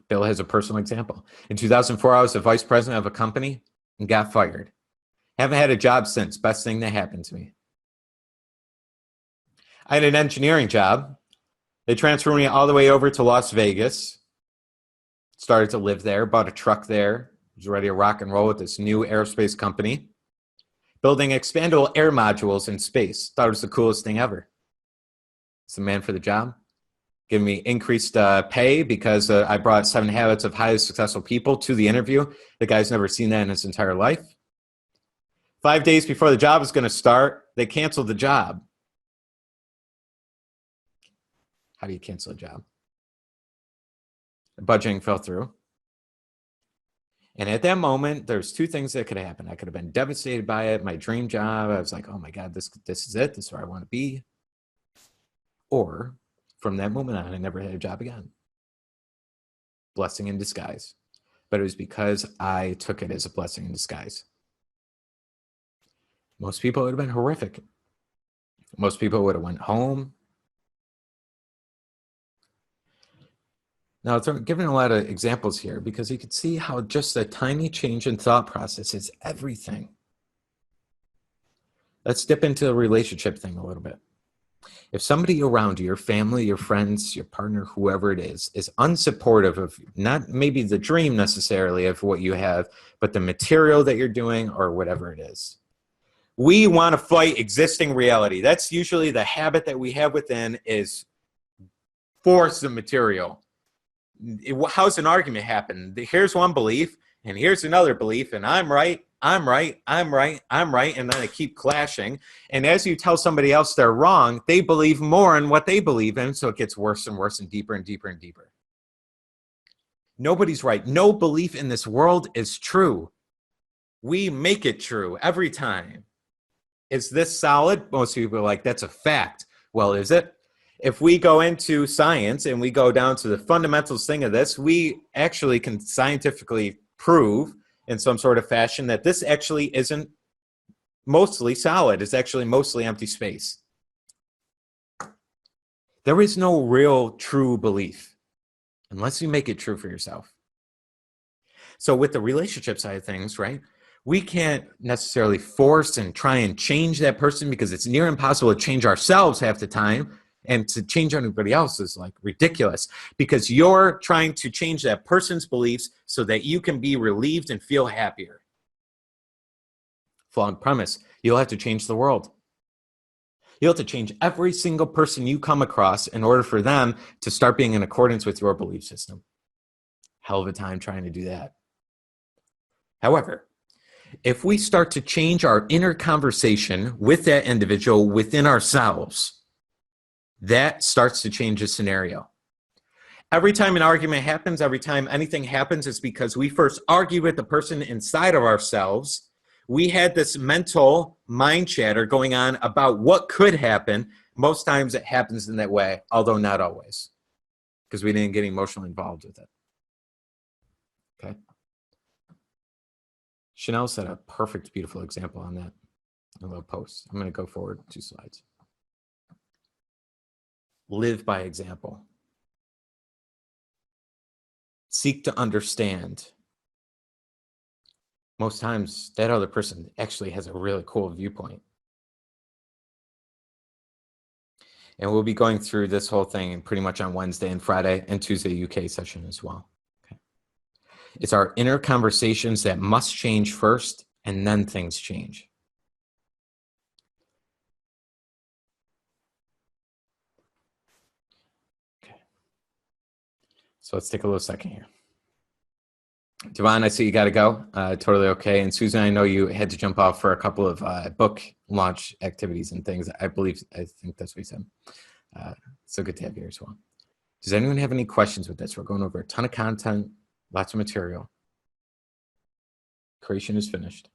Bill has a personal example. In 2004, I was the vice president of a company and got fired. Haven't had a job since. Best thing that happened to me. I had an engineering job. They transferred me all the way over to Las Vegas. Started to live there, bought a truck there. Was ready to rock and roll with this new aerospace company. Building expandable air modules in space. Thought it was the coolest thing ever. It's the man for the job. Giving me increased pay because I brought 7 Habits of Highly Successful People to the interview. The guy's never seen that in his entire life. 5 days before the job was going to start, they canceled the job. How do you cancel a job? The budgeting fell through. And at that moment, there's 2 things that could happen. I could have been devastated by it. My dream job, I was like, oh my God, this is it. This is where I want to be. Or from that moment on, I never had a job again. Blessing in disguise. But it was because I took it as a blessing in disguise. Most people would have been horrific. Most people would have went home. Now, I'm giving a lot of examples here because you can see how just a tiny change in thought process is everything. Let's dip into the relationship thing a little bit. If somebody around you, your family, your friends, your partner, whoever it is unsupportive of not maybe the dream necessarily of what you have, but the material that you're doing or whatever it is, we want to fight existing reality. That's usually the habit that we have within is force the material. How's an argument happen? Here's one belief, and here's another belief, and I'm right, I'm right, I'm right, I'm right, and then they keep clashing. And as you tell somebody else they're wrong, they believe more in what they believe in, so it gets worse and worse and deeper and deeper and deeper. Nobody's right. No belief in this world is true. We make it true every time. Is this solid? Most people are like, that's a fact. Well, is it? If we go into science and we go down to the fundamentals thing of this, we actually can scientifically prove in some sort of fashion that this actually isn't mostly solid. It's actually mostly empty space. There is no real true belief unless you make it true for yourself. So with the relationship side of things, right? We can't necessarily force and try and change that person because it's near impossible to change ourselves half the time. And to change anybody else is like ridiculous because you're trying to change that person's beliefs so that you can be relieved and feel happier. Flawed premise. You'll have to change the world. You'll have to change every single person you come across in order for them to start being in accordance with your belief system. Hell of a time trying to do that. However, if we start to change our inner conversation with that individual within ourselves, that starts to change the scenario. Every time an argument happens, every time anything happens, it's because we first argue with the person inside of ourselves. We had this mental mind chatter going on about what could happen. Most times it happens in that way, although not always, because we didn't get emotionally involved with it. Okay. Chanel set a perfect, beautiful example on that in a little post. I'm going to go forward 2 slides. Live by example. Seek to understand. Most times, that other person actually has a really cool viewpoint. And we'll be going through this whole thing pretty much on Wednesday and Friday and Tuesday UK session as well. Okay. It's our inner conversations that must change first, and then things change. So let's take a little second here. Devon, I see you got to go. Totally okay. And Susan, I know you had to jump off for a couple of book launch activities and things. I think that's what you said. So good to have you here as well. Does anyone have any questions with this? We're going over a ton of content, lots of material. Creation is finished.